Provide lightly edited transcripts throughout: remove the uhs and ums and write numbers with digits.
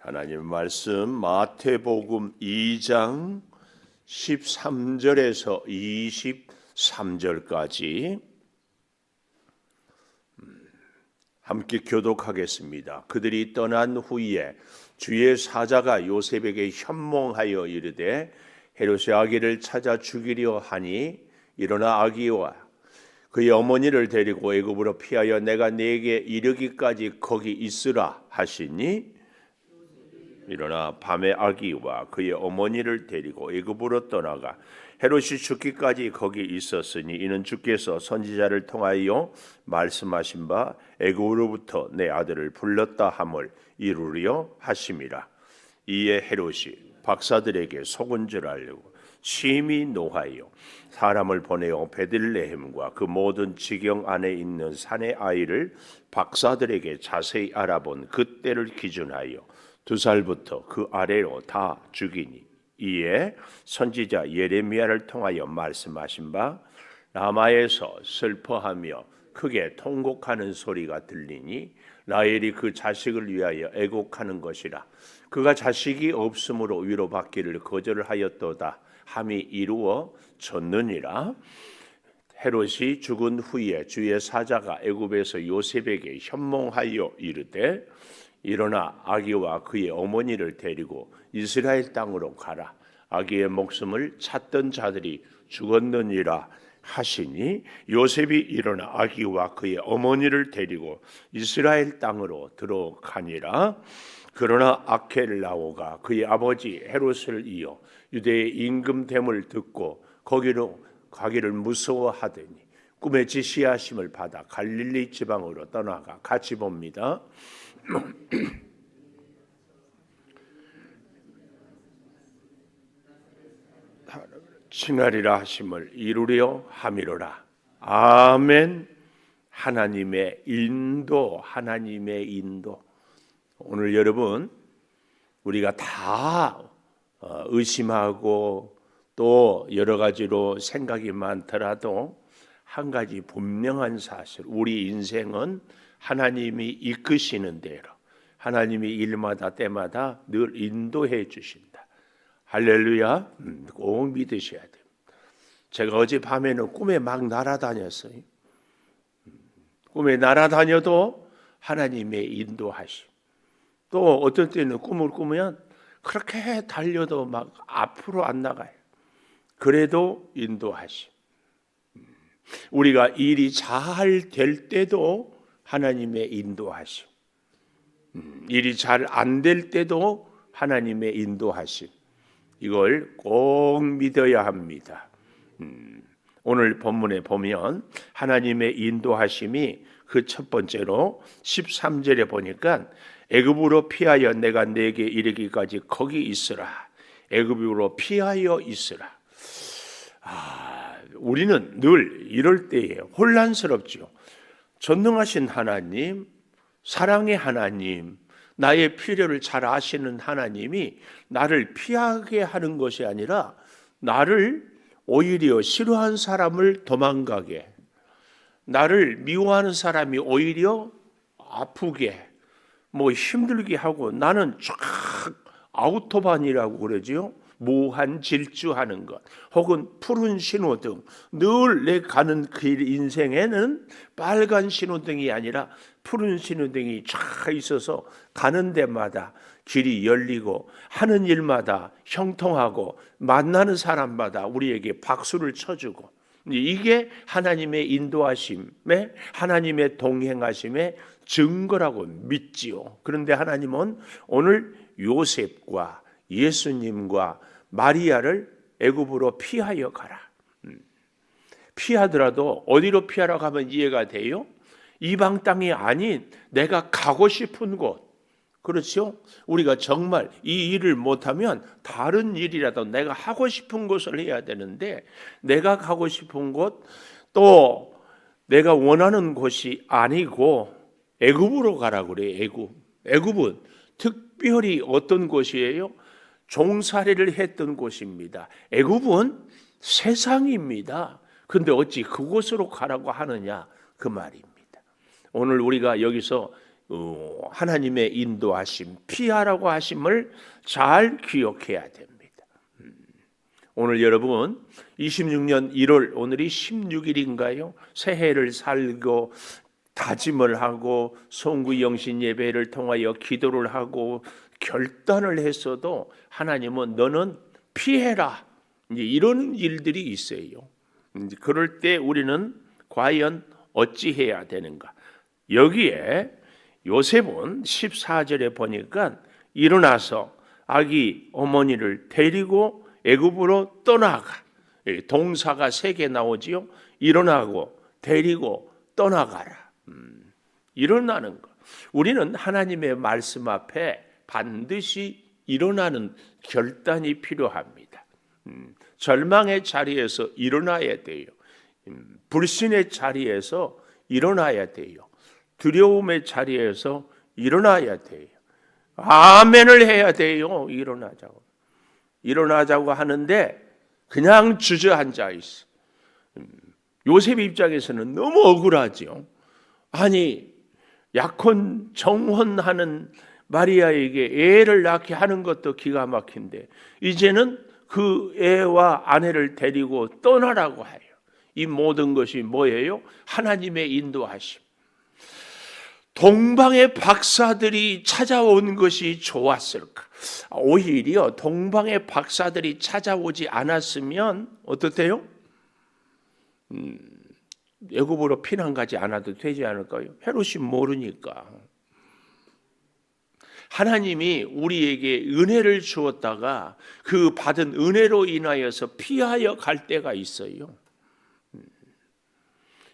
하나님의 말씀 마태복음 2장 13절에서 23절까지 함께 교독하겠습니다. 그들이 떠난 후에 주의 사자가 요셉에게 현몽하여 이르되 헤롯이 아기를 찾아 죽이려 하니 일어나 아기와 그의 어머니를 데리고 애굽으로 피하여 내가 네게 이르기까지 거기 있으라 하시니 일어나 밤에 아기와 그의 어머니를 데리고 애굽으로 떠나가 헤롯이 죽기까지 거기 있었으니 이는 주께서 선지자를 통하여 말씀하신 바 애굽으로부터 내 아들을 불렀다 함을 이루려 하심이라. 이에 헤롯이 박사들에게 속은 줄 알고 심히 노하여 사람을 보내어 베들레헴과 그 모든 지경 안에 있는 산의 아이를 박사들에게 자세히 알아본 그때를 기준하여 2살부터 그 아래로 다 죽이니 이에 선지자 예레미야를 통하여 말씀하신 바 라마에서 슬퍼하며 크게 통곡하는 소리가 들리니 라헬이 그 자식을 위하여 애곡하는 것이라. 그가 자식이 없으므로 위로받기를 거절하였도다 함이 이루어졌느니라. 헤롯이 죽은 후에 주의 사자가 애굽에서 요셉에게 현몽하여 이르되 일어나 아기와 그의 어머니를 데리고 이스라엘 땅으로 가라. 아기의 목숨을 찾던 자들이 죽었느니라 하시니 요셉이 일어나 아기와 그의 어머니를 데리고 이스라엘 땅으로 들어가니라. 그러나 아켈라오가 그의 아버지 헤롯을 이어 유대의 임금됨을 듣고 거기로 가기를 무서워하더니 꿈에 지시하심을 받아 갈릴리 지방으로 떠나가 같이 봅니다. 칭하리라 하심을 이루려 함이로라. 아멘. 하나님의 인도, 하나님의 인도. 오늘 여러분 우리가 다 의심하고 또 여러 가지로 생각이 많더라도 한 가지 분명한 사실, 우리 인생은 하나님이 이끄시는 대로 하나님이 일마다 때마다 늘 인도해 주신다. 할렐루야. 꼭 믿으셔야 됩니다. 제가 어젯밤에는 꿈에 막 날아다녔어요. 꿈에 날아다녀도 하나님의 인도하심. 또 어떤 때는 꿈을 꾸면 그렇게 달려도 막 앞으로 안 나가요. 그래도 인도하심. 우리가 일이 잘 될 때도 하나님의 인도하심. 일이 잘 안 될 때도 하나님의 인도하심. 이걸 꼭 믿어야 합니다. 오늘 본문에 보면 하나님의 인도하심이 그 첫 번째로 13절에 보니까 애굽으로 피하여 내가 네게 이르기까지 거기 있으라. 애굽으로 피하여 있으라. 우리는 늘 이럴 때에 혼란스럽죠. 전능하신 하나님, 사랑의 하나님, 나의 필요를 잘 아시는 하나님이 나를 피하게 하는 것이 아니라 나를 오히려 싫어하는 사람을 도망가게, 나를 미워하는 사람이 오히려 아프게, 힘들게 하고, 나는 쫙 아우토반이라고 그러지요. 무한 질주하는 것, 혹은 푸른 신호등, 늘 내 가는 길 인생에는 빨간 신호등이 아니라 푸른 신호등이 쫙 있어서 가는 데마다 길이 열리고 하는 일마다 형통하고 만나는 사람마다 우리에게 박수를 쳐주고, 이게 하나님의 인도하심에, 하나님의 동행하심의 증거라고 믿지요. 그런데 하나님은 오늘 요셉과 예수님과 마리아를 애굽으로 피하여 가라. 피하더라도 어디로 피하라고 하면 이해가 돼요? 이방 땅이 아닌 내가 가고 싶은 곳. 그렇죠? 우리가 정말 이 일을 못하면 다른 일이라도 내가 하고 싶은 곳을 해야 되는데, 내가 가고 싶은 곳, 또 내가 원하는 곳이 아니고 애굽으로 가라고 그래요. 애굽은 특별히 어떤 곳이에요? 종살이를 했던 곳입니다. 애굽은 세상입니다. 그런데 어찌 그곳으로 가라고 하느냐, 그 말입니다. 오늘 우리가 여기서 하나님의 인도하심, 피하라고 하심을 잘 기억해야 됩니다. 오늘 여러분 26년 1월 오늘이 16일인가요? 새해를 살고 다짐을 하고 송구 영신 예배를 통하여 기도를 하고 결단을 했어도 하나님은 너는 피해라, 이제 이런 일들이 있어요. 그럴 때 우리는 과연 어찌해야 되는가? 여기에 요셉은 14절에 보니까 일어나서 아기 어머니를 데리고 애굽으로 떠나가. 동사가 3개 나오지요. 일어나고 데리고 떠나가라. 일어나는 것. 우리는 하나님의 말씀 앞에 반드시 일어나는 결단이 필요합니다. 절망의 자리에서 일어나야 돼요. 불신의 자리에서 일어나야 돼요. 두려움의 자리에서 일어나야 돼요. 아멘을 해야 돼요. 일어나자고 하는데 그냥 주저앉아 있어. 요셉 입장에서는 너무 억울하죠. 아니, 약혼 정혼하는 마리아에게 애를 낳게 하는 것도 기가 막힌데 이제는 그 애와 아내를 데리고 떠나라고 해요. 이 모든 것이 뭐예요? 하나님의 인도하심. 동방의 박사들이 찾아온 것이 좋았을까? 오히려 동방의 박사들이 찾아오지 않았으면 어떻대요? 애굽으로 피난 가지 않아도 되지 않을까요? 헤롯이 모르니까. 하나님이 우리에게 은혜를 주었다가 그 받은 은혜로 인하여서 피하여 갈 때가 있어요.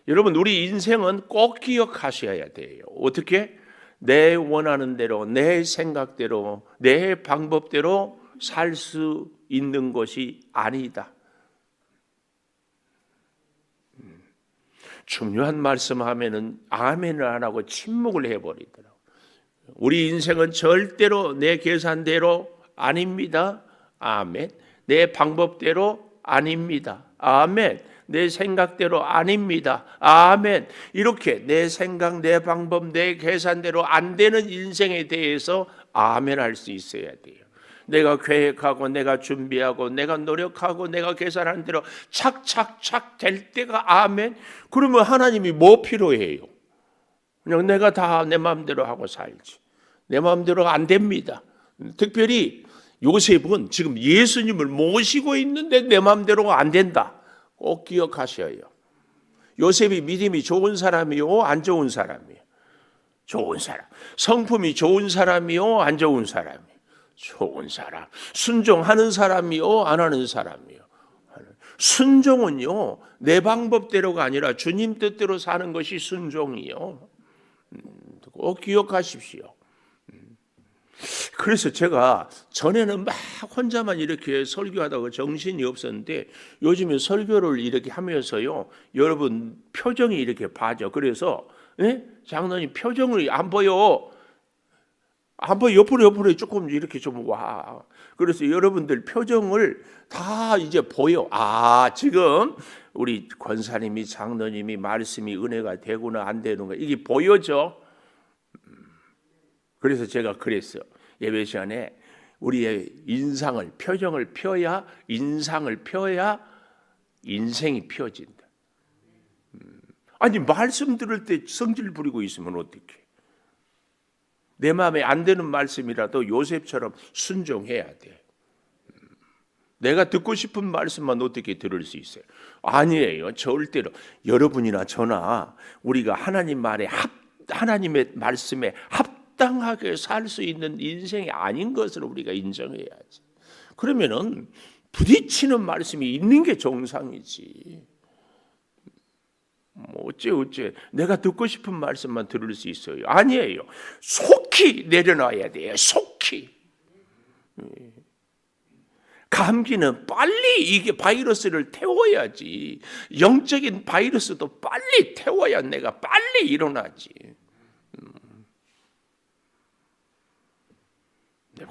여러분, 우리 인생은 꼭 기억하셔야 돼요. 어떻게? 내 원하는 대로, 내 생각대로, 내 방법대로 살 수 있는 것이 아니다. 중요한 말씀하면은 아멘을 안 하고 침묵을 해버리더라고요. 우리 인생은 절대로 내 계산대로 아닙니다. 아멘. 내 방법대로 아닙니다. 아멘. 내 생각대로 아닙니다. 아멘. 이렇게 내 생각, 내 방법, 내 계산대로 안 되는 인생에 대해서 아멘 할 수 있어야 돼요. 내가 계획하고 내가 준비하고 내가 노력하고 내가 계산하는 대로 착착착 될 때가 아멘. 그러면 하나님이 뭐 필요해요? 그냥 내가 다 내 마음대로 하고 살지. 내 마음대로 안 됩니다. 특별히 요셉은 지금 예수님을 모시고 있는데 내 마음대로가 안 된다. 꼭 기억하셔요. 요셉이 믿음이 좋은 사람이요, 안 좋은 사람이요? 좋은 사람. 성품이 좋은 사람이요, 안 좋은 사람이요? 좋은 사람. 순종하는 사람이요, 안 하는 사람이요? 순종은요, 내 방법대로가 아니라 주님 뜻대로 사는 것이 순종이요. 꼭 기억하십시오. 그래서 제가 전에는 막 혼자만 이렇게 설교하다가 정신이 없었는데 요즘에 설교를 이렇게 하면서요, 여러분 표정이 이렇게 봐져. 그래서 장로님 표정을 안 보여. 옆으로 조금 이렇게 좀 와. 그래서 여러분들 표정을 다 이제 보여. 아, 지금 우리 권사님이 장로님이 말씀이 은혜가 되구나 안 되는가 이게 보여져. 그래서 제가 그랬어요. 예배 시간에 우리의 인상을, 표정을 펴야, 인상을 펴야 인생이 펴진다. 아니, 말씀 들을 때 성질 부리고 있으면 어떡해? 내 마음에 안 되는 말씀이라도 요셉처럼 순종해야 돼. 내가 듣고 싶은 말씀만 어떻게 들을 수 있어요? 아니에요. 절대로. 여러분이나 저나 우리가 하나님 말에 하나님의 말씀에 합당하게 살 수 있는 인생이 아닌 것을 우리가 인정해야지. 그러면은 부딪히는 말씀이 있는 게 정상이지. 뭐 어째 내가 듣고 싶은 말씀만 들을 수 있어요? 아니에요. 속히 내려놔야 돼요. 속히. 감기는 빨리 이게 바이러스를 태워야지. 영적인 바이러스도 빨리 태워야 내가 빨리 일어나지.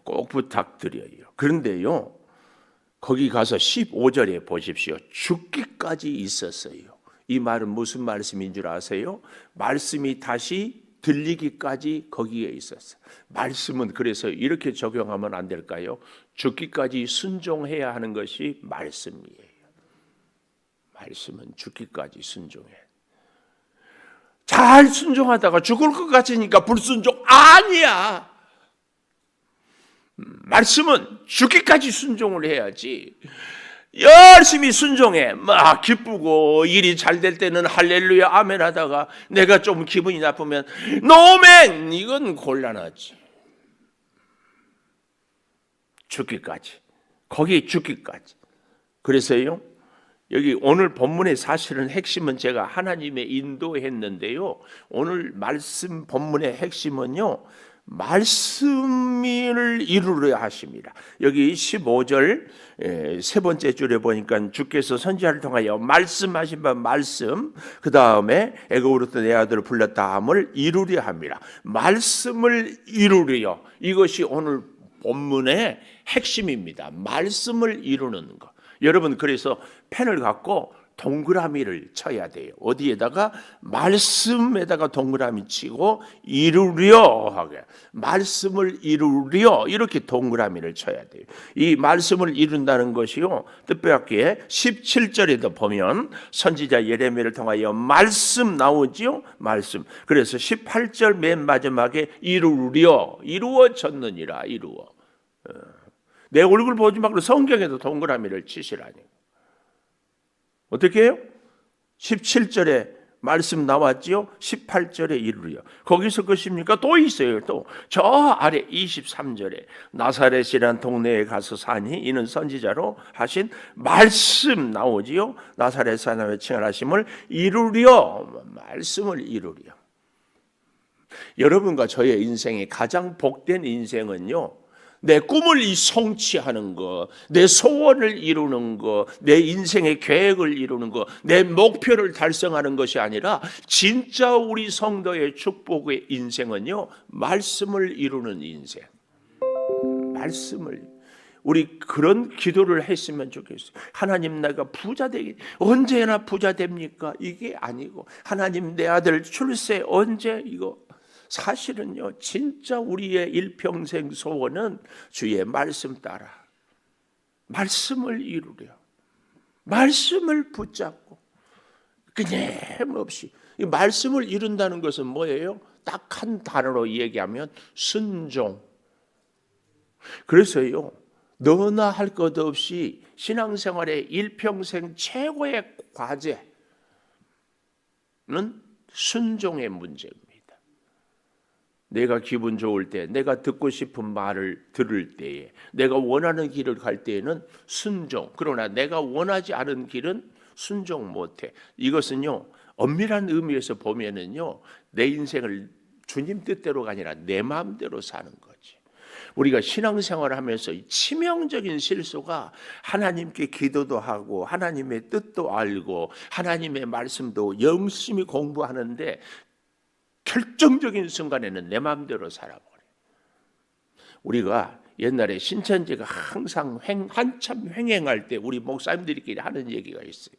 꼭 부탁드려요. 그런데요, 거기 가서 15절에 보십시오. 죽기까지 있었어요. 이 말은 무슨 말씀인 줄 아세요? 말씀이 다시 들리기까지 거기에 있었어. 말씀은 그래서 이렇게 적용하면 안 될까요? 죽기까지 순종해야 하는 것이 말씀이에요. 말씀은 죽기까지 순종해. 잘 순종하다가 죽을 것 같으니까 불순종 아니야. 말씀은 죽기까지 순종을 해야지. 열심히 순종해. 막 기쁘고 일이 잘 될 때는 할렐루야 아멘 하다가 내가 좀 기분이 나쁘면 노멘, 이건 곤란하지. 죽기까지. 거기 죽기까지. 그래서요, 여기 오늘 본문의 사실은 핵심은 제가 하나님의 인도했는데요, 오늘 말씀 본문의 핵심은요, 말씀을 이루려 하십니다. 여기 15절 세 번째 줄에 보니까 주께서 선지자를 통하여 말씀하신 바 말씀, 그 다음에 애굽으로부터 내 아들을 불렀다 함을 이루려 합니다. 말씀을 이루려, 이것이 오늘 본문의 핵심입니다. 말씀을 이루는 것. 여러분, 그래서 펜을 갖고 동그라미를 쳐야 돼요. 어디에다가? 말씀에다가 동그라미 치고 이루려 하게. 말씀을 이루려, 이렇게 동그라미를 쳐야 돼요. 이 말씀을 이룬다는 것이요, 뜻밖의 17절에도 보면 선지자 예레미야를 통하여 말씀 나오지요. 말씀. 그래서 18절 맨 마지막에 이루려, 이루어졌느니라. 이루어. 내 얼굴 보지 말고 성경에도 동그라미를 치시라니. 어떻게 해요? 17절에 말씀 나왔지요? 18절에 이루려. 거기서 것입니까? 또 있어요. 또 저 아래 23절에 나사렛이라는 동네에 가서 사니 이는 선지자로 하신 말씀 나오지요? 나사렛 사람의 칭언하심을 이루려. 말씀을 이루려. 여러분과 저의 인생의 가장 복된 인생은요, 내 꿈을 성취하는 거, 내 소원을 이루는 거, 내 인생의 계획을 이루는 거, 내 목표를 달성하는 것이 아니라 진짜 우리 성도의 축복의 인생은요, 말씀을 이루는 인생. 말씀을. 우리 그런 기도를 했으면 좋겠어요. 하나님, 내가 부자 되기, 언제나 부자 됩니까? 이게 아니고, 하나님, 내 아들 출세 언제? 이거. 사실은요, 진짜 우리의 일평생 소원은 주의 말씀 따라 말씀을 이루려. 말씀을 붙잡고 끊임없이. 이 말씀을 이룬다는 것은 뭐예요? 딱 한 단어로 얘기하면 순종. 그래서요, 너나 할 것 없이 신앙생활의 일평생 최고의 과제는 순종의 문제입니다. 내가 기분 좋을 때, 내가 듣고 싶은 말을 들을 때에, 내가 원하는 길을 갈 때에는 순종. 그러나 내가 원하지 않은 길은 순종 못해. 이것은요, 엄밀한 의미에서 보면은요, 내 인생을 주님 뜻대로가 아니라 내 마음대로 사는 거지. 우리가 신앙생활을 하면서 치명적인 실수가, 하나님께 기도도 하고 하나님의 뜻도 알고 하나님의 말씀도 열심히 공부하는데 결정적인 순간에는 내 마음대로 살아버려. 우리가 옛날에 신천지가 항상 한참 횡행할 때 우리 목사님들끼리 하는 얘기가 있어요.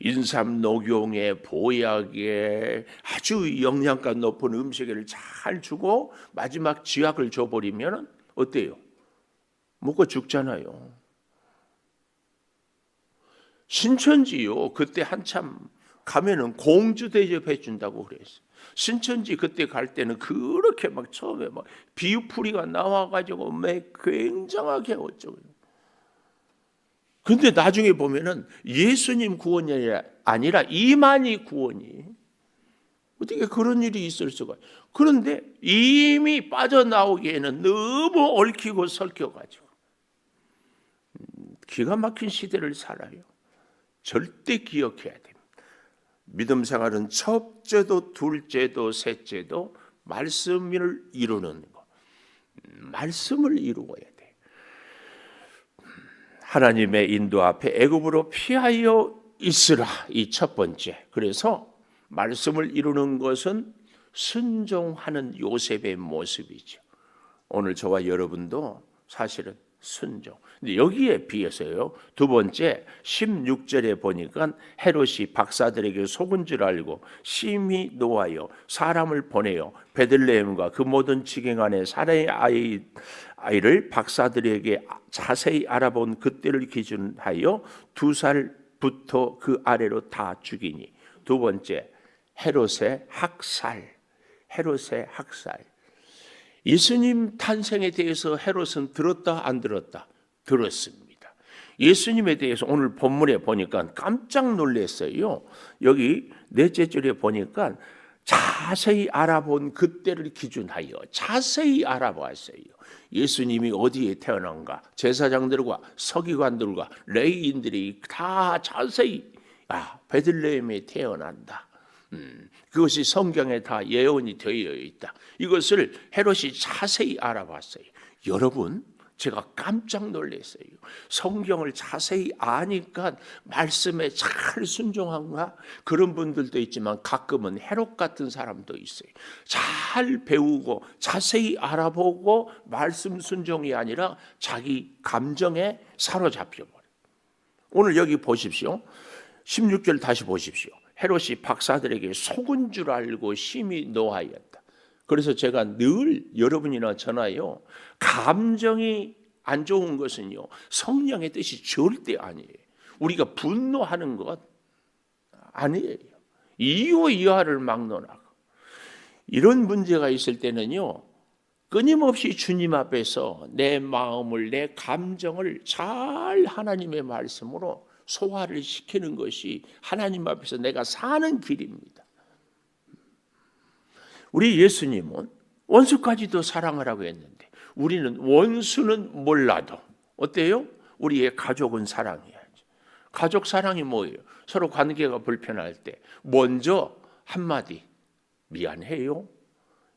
인삼 녹용에 보약에 아주 영양가 높은 음식을 잘 주고 마지막 쥐약을 줘버리면 어때요? 먹고 죽잖아요. 신천지요, 그때 한참 가면은 공주 대접해 준다고 그랬어요. 신천지 그때 갈 때는 그렇게 막 처음에 막 비유풀이가 나와가지고 막 굉장하게 어쩌고. 근데 나중에 보면은 예수님 구원이 아니라 이만희 구원이, 어떻게 그런 일이 있을 수가. 그런데 이미 빠져나오기에는 너무 얽히고 설켜가지고 기가 막힌 시대를 살아요. 절대 기억해야 됩니다. 믿음 생활은 첫째도 둘째도 셋째도 말씀을 이루는 것. 말씀을 이루어야 돼. 하나님의 인도 앞에 애굽으로 피하여 있으라, 이 첫 번째. 그래서 말씀을 이루는 것은 순종하는 요셉의 모습이죠. 오늘 저와 여러분도 사실은 순종. 근데 여기에 비해서요. 두 번째 16절에 보니까 헤롯이 박사들에게 속은 줄 알고 심히 노하여 사람을 보내요. 베들레헴과 그 모든 지경 안에 사람의 아이를 박사들에게 자세히 알아본 그때를 기준하여 2살부터 그 아래로 다 죽이니. 두 번째 헤롯의 학살. 헤롯의 학살. 예수님 탄생에 대해서 헤롯은 들었다 안 들었다? 들었습니다. 예수님에 대해서 오늘 본문에 보니까 깜짝 놀랐어요. 여기 넷째 줄에 보니까 자세히 알아본 그때를 기준하여 자세히 알아봤어요. 예수님이 어디에 태어난가? 제사장들과 서기관들과 레위인들이 다 자세히 베들레헴에 태어난다. 그것이 성경에 다 예언이 되어 있다. 이것을 헤롯이 자세히 알아봤어요. 여러분, 제가 깜짝 놀랐어요. 성경을 자세히 아니까 말씀에 잘 순종한가? 그런 분들도 있지만 가끔은 헤롯 같은 사람도 있어요. 잘 배우고 자세히 알아보고 말씀 순종이 아니라 자기 감정에 사로잡혀 버려요. 오늘 여기 보십시오. 16절 다시 보십시오. 헤롯이 박사들에게 속은 줄 알고 심히 노하였다. 그래서 제가 늘 여러분이나 저나요, 감정이 안 좋은 것은요 성령의 뜻이 절대 아니에요. 우리가 분노하는 것 아니에요. 이유이하를 막론하고 이런 문제가 있을 때는요 끊임없이 주님 앞에서 내 마음을, 내 감정을 잘 하나님의 말씀으로 소화를 시키는 것이 하나님 앞에서 내가 사는 길입니다. 우리 예수님은 원수까지도 사랑하라고 했는데 우리는 원수는 몰라도 어때요? 우리의 가족은 사랑해야지. 가족 사랑이 뭐예요? 서로 관계가 불편할 때 먼저 한마디 미안해요.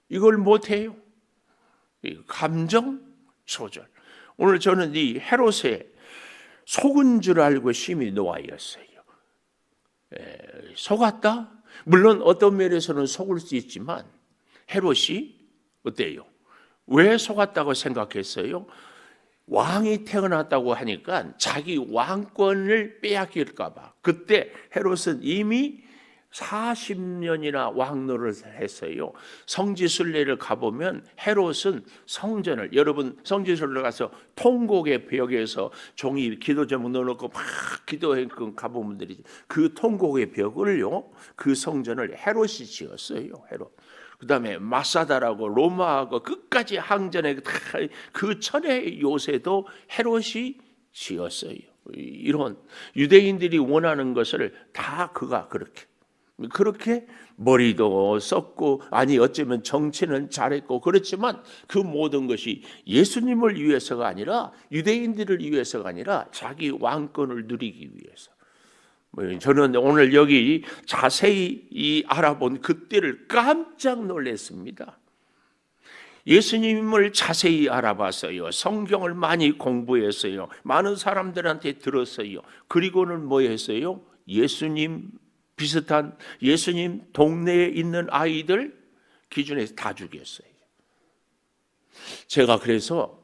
이걸 못해요. 감정 조절. 오늘 저는 이 헤롯의 속은 줄 알고 심히 노하였어요. 속았다? 물론 어떤 면에서는 속을 수 있지만 헤롯이 어때요? 왜 속았다고 생각했어요? 왕이 태어났다고 하니까 자기 왕권을 빼앗길까 봐. 그때 헤롯은 이미 40년이나 왕노를 했어요. 성지순례를 가보면 헤롯은 성전을, 여러분 성지순례 가서 통곡의 벽에서 종이 기도 제목 넣어놓고 막 기도해 가보면 되지. 그 통곡의 벽을요, 그 성전을 헤롯이 지었어요. 헤롯. 그 다음에 마사다라고 로마하고 끝까지 항전에 그 천의 요새도 헤롯이 지었어요. 이런 유대인들이 원하는 것을 다 그가 그렇게 머리도 썼고, 아니 어쩌면 정치는 잘했고, 그렇지만 그 모든 것이 예수님을 위해서가 아니라 유대인들을 위해서가 아니라 자기 왕권을 누리기 위해서. 저는 오늘 여기 자세히 알아본 그때를 깜짝 놀랐습니다. 예수님을 자세히 알아봤어요. 성경을 많이 공부했어요. 많은 사람들한테 들었어요. 그리고는 뭐 했어요? 예수님 비슷한, 예수님 동네에 있는 아이들 기준에서 다 죽였어요. 제가 그래서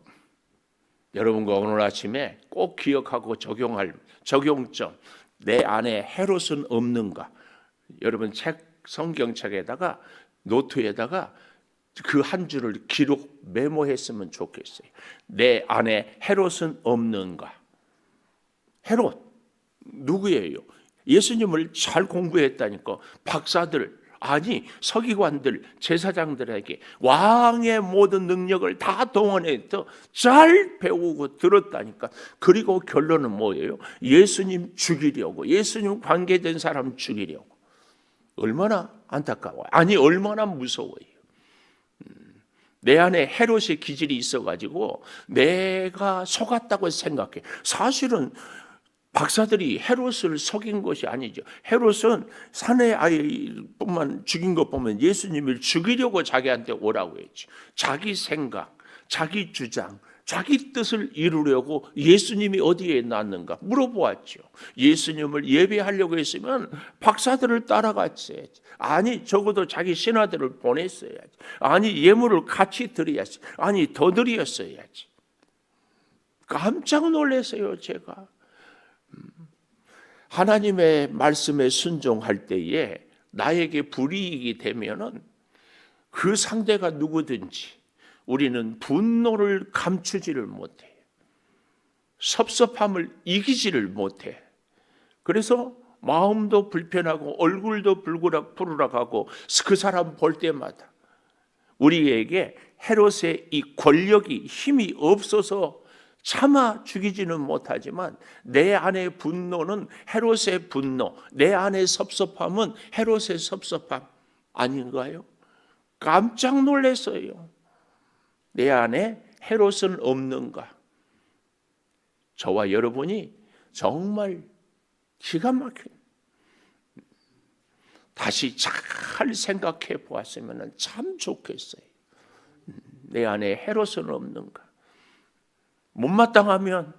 여러분과 오늘 아침에 꼭 기억하고 적용할 적용점, 내 안에 헤롯은 없는가? 여러분 성경책에다가 노트에다가 그 한 줄을 기록 메모했으면 좋겠어요. 내 안에 헤롯은 없는가? 헤롯 누구예요? 예수님을 잘 공부했다니까. 박사들, 아니 서기관들, 제사장들에게 왕의 모든 능력을 다 동원해서 잘 배우고 들었다니까. 그리고 결론은 뭐예요? 예수님 죽이려고, 예수님 관계된 사람 죽이려고. 얼마나 안타까워요. 아니 얼마나 무서워요. 내 안에 헤롯의 기질이 있어가지고 내가 속았다고 생각해. 사실은 박사들이 헤롯을 속인 것이 아니죠. 헤롯은 사내 아이뿐만 죽인 것 보면 예수님을 죽이려고 자기한테 오라고 했죠. 자기 생각, 자기 주장, 자기 뜻을 이루려고 예수님이 어디에 났는가 물어보았죠. 예수님을 예배하려고 했으면 박사들을 따라갔어야지. 아니 적어도 자기 신하들을 보냈어야지. 아니 예물을 같이 드려야지. 아니 더 드렸어야지. 깜짝 놀랐어요, 제가. 하나님의 말씀에 순종할 때에 나에게 불이익이 되면은 그 상대가 누구든지 우리는 분노를 감추지를 못해. 섭섭함을 이기지를 못해. 그래서 마음도 불편하고 얼굴도 부르락부르락하고 그 사람 볼 때마다 우리에게 헤롯의 이 권력이 힘이 없어서 차마 죽이지는 못하지만 내 안의 분노는 헤롯의 분노, 내 안의 섭섭함은 헤롯의 섭섭함 아닌가요? 깜짝 놀랐어요. 내 안에 헤롯은 없는가? 저와 여러분이 정말 기가 막힌 다시 잘 생각해 보았으면 참 좋겠어요. 내 안에 헤롯은 없는가? 못마땅하면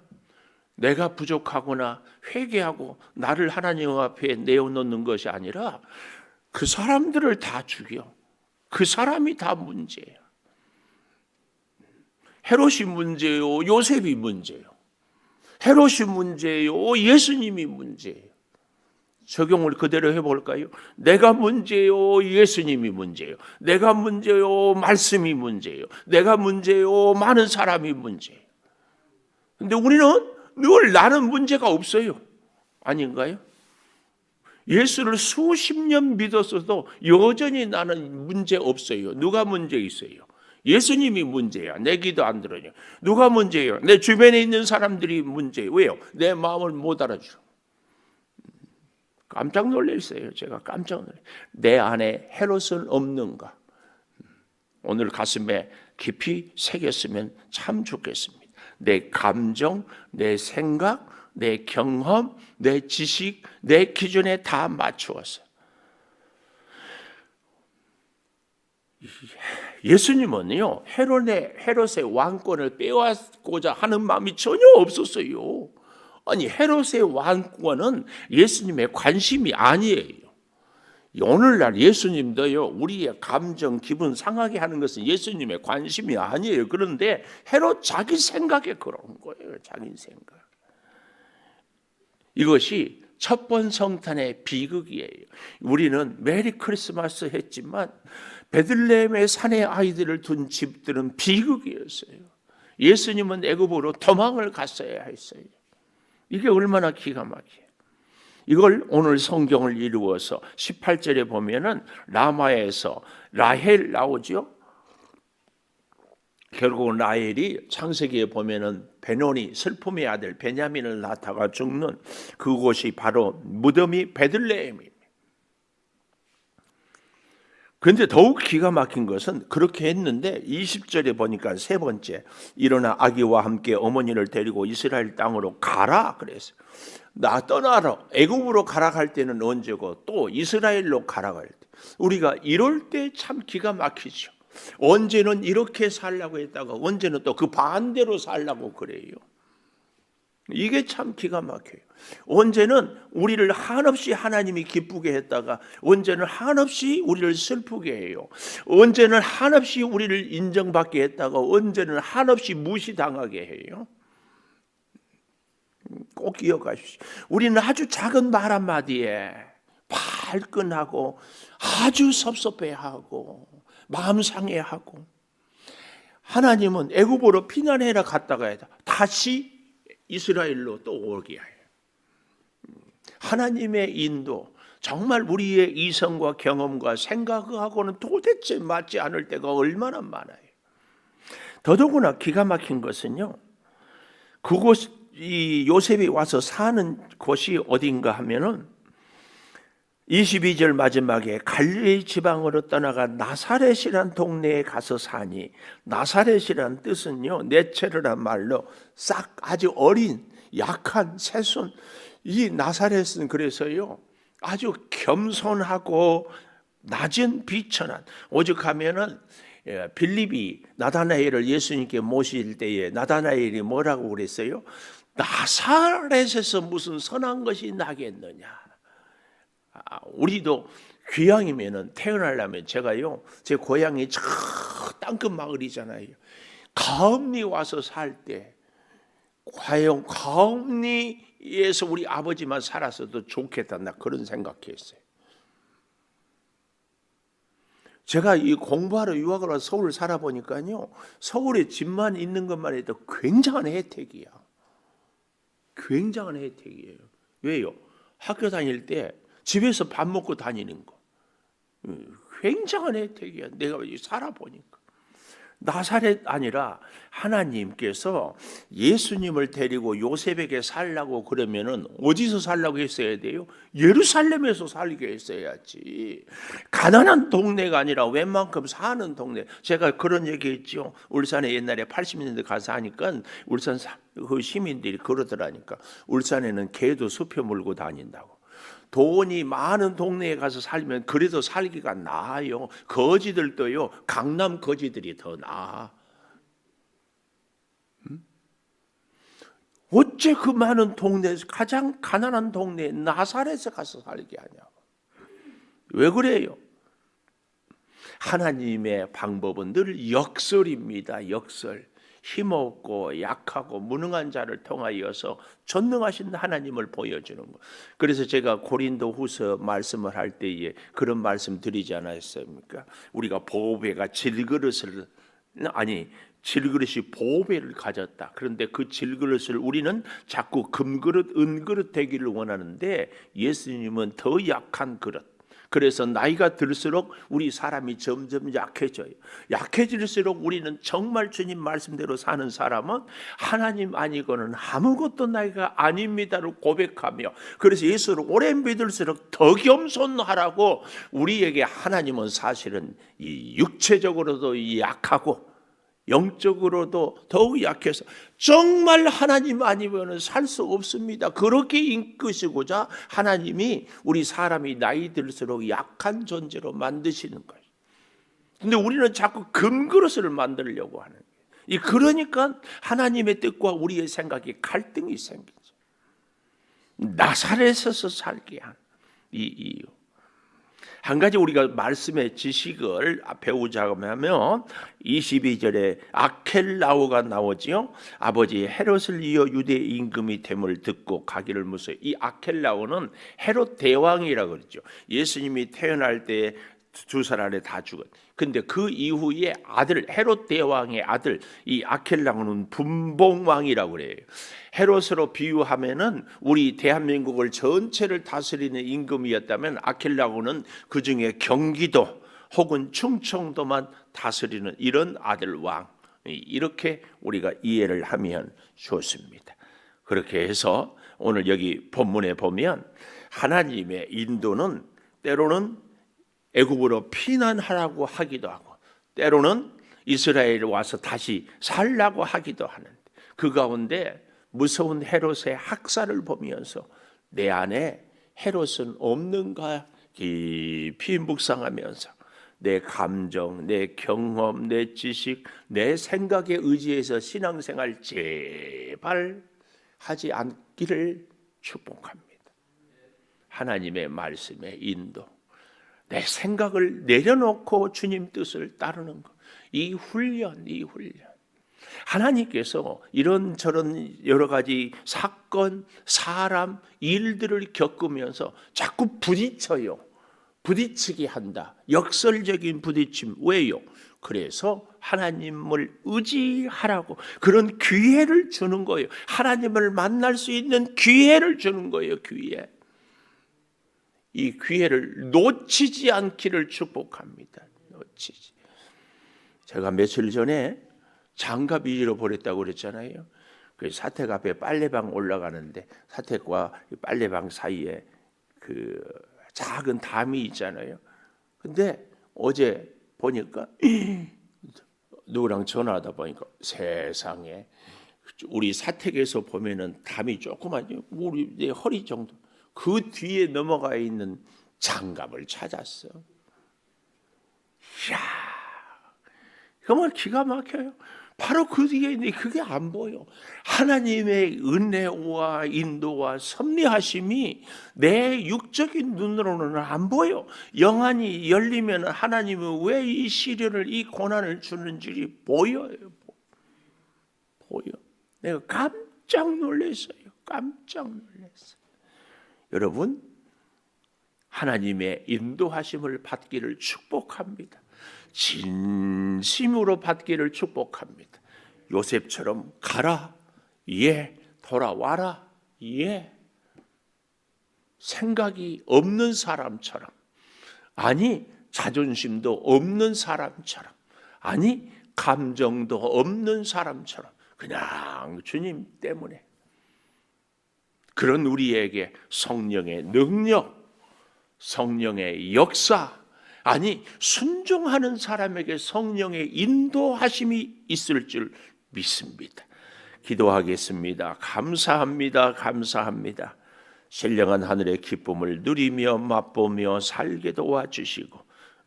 내가 부족하거나 회개하고 나를 하나님 앞에 내어놓는 것이 아니라 그 사람들을 다 죽여. 그 사람이 다 문제예요. 헤롯이 문제요, 요셉이 문제요. 헤롯이 문제요, 예수님이 문제예요. 적용을 그대로 해볼까요? 내가 문제요, 예수님이 문제요. 내가 문제요, 말씀이 문제요. 내가 문제요, 많은 사람이 문제예요. 근데 우리는 늘 나는 문제가 없어요. 아닌가요? 예수를 수십 년 믿었어도 여전히 나는 문제 없어요. 누가 문제 있어요? 예수님이 문제야. 내 기도 안 들어요. 누가 문제예요? 내 주변에 있는 사람들이 문제예요. 왜요? 내 마음을 못 알아줘. 깜짝 놀랐어요. 제가 깜짝 놀랐어요. 내 안에 헤롯은 없는가? 오늘 가슴에 깊이 새겼으면 참 좋겠습니다. 내 감정, 내 생각, 내 경험, 내 지식, 내 기준에 다 맞추어서 예수님은요 헤롯의 왕권을 빼앗고자 하는 마음이 전혀 없었어요. 아니 헤롯의 왕권은 예수님의 관심이 아니에요. 오늘날 예수님도요 우리의 감정, 기분 상하게 하는 것은 예수님의 관심이 아니에요. 그런데 헤롯 자기 생각에 그런 거예요. 자기 생각. 이것이 첫 번 성탄의 비극이에요. 우리는 메리 크리스마스 했지만 베들레헴의 산의 아이들을 둔 집들은 비극이었어요. 예수님은 애굽으로 도망을 갔어야 했어요. 이게 얼마나 기가 막혀요. 이걸 오늘 성경을 이루어서 18절에 보면은 라마에서 라헬 나오죠. 결국은 라헬이 창세기에 보면은 베노니 슬픔의 아들 베냐민을 낳다가 죽는 그곳이 바로 무덤이 베들레헴입니다. 그런데 더욱 기가 막힌 것은 그렇게 했는데 20절에 보니까 세 번째 일어나 아기와 함께 어머니를 데리고 이스라엘 땅으로 가라 그랬어요. 나 떠나라. 애굽으로 가라 갈 때는 언제고 또 이스라엘로 가라 갈 때. 우리가 이럴 때 참 기가 막히죠. 언제는 이렇게 살려고 했다가 언제는 또 그 반대로 살려고 그래요. 이게 참 기가 막혀요. 언제는 우리를 한없이 하나님이 기쁘게 했다가 언제는 한없이 우리를 슬프게 해요. 언제는 한없이 우리를 인정받게 했다가 언제는 한없이 무시당하게 해요. 꼭 기억하십시오. 우리는 아주 작은 말 한마디에 발끈하고 아주 섭섭해하고 마음 상해하고 하나님은 애굽으로 피난해라 갔다가 다시 이스라엘로 또 오게 해요. 하나님의 인도 정말 우리의 이성과 경험과 생각하고는 도대체 맞지 않을 때가 얼마나 많아요. 더더구나 기가 막힌 것은요. 그곳 이 요셉이 와서 사는 곳이 어딘가 하면은 22절 마지막에 갈릴리 지방으로 떠나가 나사렛이란 동네에 가서 사니 나사렛이란 뜻은요 네체르란 말로 싹 아주 어린 약한 새순 이 나사렛은 그래서요 아주 겸손하고 낮은 비천한 오죽하면은 빌립이 나다나엘을 예수님께 모실 때에 나다나엘이 뭐라고 그랬어요? 나사렛에서 무슨 선한 것이 나겠느냐. 우리도 귀향이면은 태어나려면 제가요 제 고향이 저 땅끝 마을이잖아요. 가업리 와서 살 때 과연 가업리에서 우리 아버지만 살았어도 좋겠다, 나 그런 생각했어요. 제가 이 공부하러 유학을 와서 서울 살아보니까요, 서울에 집만 있는 것만 해도 굉장한 혜택이야. 굉장한 혜택이에요. 왜요? 학교 다닐 때 집에서 밥 먹고 다니는 거 굉장한 혜택이야. 내가 살아보니까. 나사렛 아니라 하나님께서 예수님을 데리고 요셉에게 살라고 그러면은 어디서 살라고 했어야 돼요? 예루살렘에서 살게 했어야지. 가난한 동네가 아니라 웬만큼 사는 동네. 제가 그런 얘기했죠. 울산에 옛날에 80년대 가서 하니까 울산 그 시민들이 그러더라니까. 울산에는 개도 숲에 물고 다닌다고. 돈이 많은 동네에 가서 살면 그래도 살기가 나아요. 거지들도요, 강남 거지들이 더 나아. 어째 그 많은 동네에서 가장 가난한 동네에 나사렛에 가서 살게 하냐고. 왜 그래요? 하나님의 방법은 늘 역설입니다. 역설. 힘없고 약하고 무능한 자를 통하여서 전능하신 하나님을 보여주는 것. 그래서 제가 고린도후서 말씀을 할 때에 그런 말씀 드리지 않았습니까? 우리가 보배가 질그릇이 보배를 가졌다. 그런데 그 질그릇을 우리는 자꾸 금그릇, 은그릇 되기를 원하는데 예수님은 더 약한 그릇. 그래서 나이가 들수록 우리 사람이 점점 약해져요. 약해질수록 우리는 정말 주님 말씀대로 사는 사람은 하나님 아니고는 아무것도 나이가 아닙니다를 고백하며, 그래서 예수를 오래 믿을수록 더 겸손하라고, 우리에게 하나님은 사실은 이 육체적으로도 약하고 영적으로도 더욱 약해서 정말 하나님 아니면 살 수 없습니다. 그렇게 이끄시고자 하나님이 우리 사람이 나이 들수록 약한 존재로 만드시는 거예요. 근데 우리는 자꾸 금그릇을 만들려고 하는 거예요. 그러니까 하나님의 뜻과 우리의 생각이 갈등이 생기죠. 나사렛에서 살게 한 이 이유. 한 가지 우리가 말씀의 지식을 배우자고 하면 22절에 아켈라오가 나오지요. 아버지 헤롯을 이어 유대 임금이 됨을 듣고 가기를 무서워. 이 아켈라오는 헤롯 대왕이라고 그러죠. 예수님이 태어날 때 2살 안에 다 죽은. 근데 그 이후에 아들, 헤롯 대왕의 아들, 이 아켈라오는 분봉왕이라고 그래요. 헤롯으로 비유하면은 우리 대한민국을 전체를 다스리는 임금이었다면 아켈라오는 그 중에 경기도 혹은 충청도만 다스리는 이런 아들 왕. 이렇게 우리가 이해를 하면 좋습니다. 그렇게 해서 오늘 여기 본문에 보면 하나님의 인도는 때로는 애굽으로 피난하라고 하기도 하고 때로는 이스라엘에 와서 다시 살라고 하기도 하는데, 그 가운데 무서운 헤롯의 학살을 보면서 내 안에 헤롯은 없는가 깊이 묵상하면서 내 감정, 내 경험, 내 지식, 내 생각에 의지해서 신앙생활 제발 하지 않기를 축복합니다. 하나님의 말씀의 인도, 내 생각을 내려놓고 주님 뜻을 따르는 것, 이 훈련. 하나님께서 이런저런 여러 가지 사건, 사람, 일들을 겪으면서 자꾸 부딪혀요. 부딪히게 한다. 역설적인 부딪힘. 왜요? 그래서 하나님을 의지하라고 그런 기회를 주는 거예요. 하나님을 만날 수 있는 기회를 주는 거예요. 기회. 이 기회를 놓치지 않기를 축복합니다. 놓치지. 제가 며칠 전에 장갑 잃어버렸다고 그랬잖아요. 그 사택 앞에 빨래방 올라가는데 사택과 빨래방 사이에 그 작은 담이 있잖아요. 근데 어제 보니까 누구랑 전화하다 보니까 세상에 우리 사택에서 보면은 담이 조그만 우리 내 허리 정도, 그 뒤에 넘어가 있는 장갑을 찾았어. 이야, 정말 기가 막혀요. 바로 그 뒤에 있는데 그게 안 보여. 하나님의 은혜와 인도와 섭리하심이 내 육적인 눈으로는 안 보여. 영안이 열리면 하나님은 왜 이 시련을, 이 고난을 주는지 보여요. 보여. 내가 깜짝 놀랐어요. 깜짝 놀랐어요. 여러분, 하나님의 인도하심을 받기를 축복합니다. 진심으로 받기를 축복합니다. 요셉처럼 가라, 예, 돌아와라, 예. 생각이 없는 사람처럼, 아니 자존심도 없는 사람처럼, 아니 감정도 없는 사람처럼 그냥 주님 때문에, 그런 우리에게 성령의 능력, 성령의 역사, 아니 순종하는 사람에게 성령의 인도하심이 있을 줄 믿습니다. 기도하겠습니다. 감사합니다. 감사합니다. 신령한 하늘의 기쁨을 누리며 맛보며 살게 도와주시고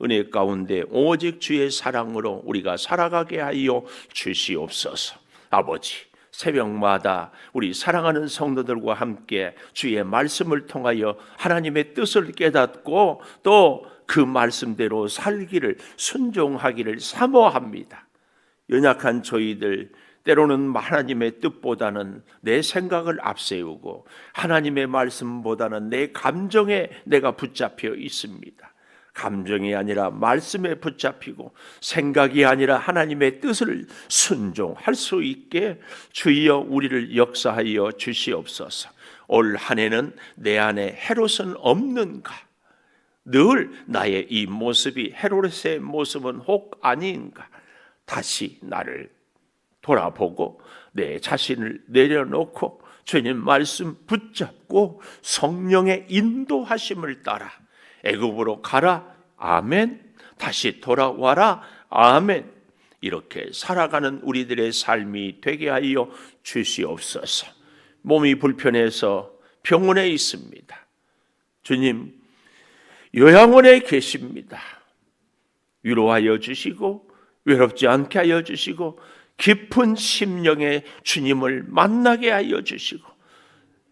은혜 가운데 오직 주의 사랑으로 우리가 살아가게 하여 주시옵소서. 아버지, 새벽마다 우리 사랑하는 성도들과 함께 주의 말씀을 통하여 하나님의 뜻을 깨닫고 또 그 말씀대로 살기를, 순종하기를 사모합니다. 연약한 저희들, 때로는 하나님의 뜻보다는 내 생각을 앞세우고 하나님의 말씀보다는 내 감정에 내가 붙잡혀 있습니다. 감정이 아니라 말씀에 붙잡히고 생각이 아니라 하나님의 뜻을 순종할 수 있게 주여 우리를 역사하여 주시옵소서. 올 한 해는 내 안에 헤롯은 없는가? 늘 나의 이 모습이 헤롯의 모습은 혹 아닌가? 다시 나를 돌아보고 내 자신을 내려놓고 주님 말씀 붙잡고 성령의 인도하심을 따라 애굽으로 가라, 아멘. 다시 돌아와라, 아멘. 이렇게 살아가는 우리들의 삶이 되게 하여 주시옵소서. 몸이 불편해서 병원에 있습니다. 주님, 요양원에 계십니다. 위로하여 주시고 외롭지 않게 하여 주시고 깊은 심령의 주님을 만나게 하여 주시고,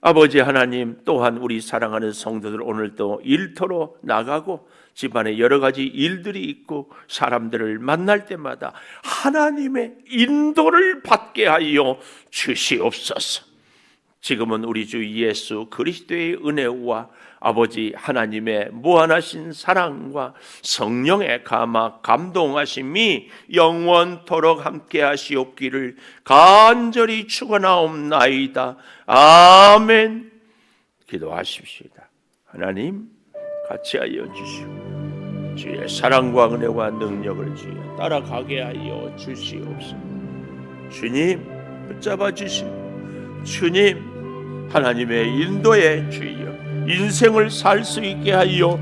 아버지 하나님, 또한 우리 사랑하는 성도들 오늘도 일터로 나가고 집안에 여러 가지 일들이 있고 사람들을 만날 때마다 하나님의 인도를 받게 하여 주시옵소서. 지금은 우리 주 예수 그리스도의 은혜와 아버지 하나님의 무한하신 사랑과 성령의 감화 감동하심이 영원토록 함께 하시옵기를 간절히 축원하옵나이다. 아멘. 기도하십시다. 하나님, 같이 하여 주시오. 주의 사랑과 은혜와 능력을 주여 따라가게 하여 주시옵소서. 주님, 붙잡아 주시고 주님, 하나님의 인도에 주여 인생을 살 수 있게 하여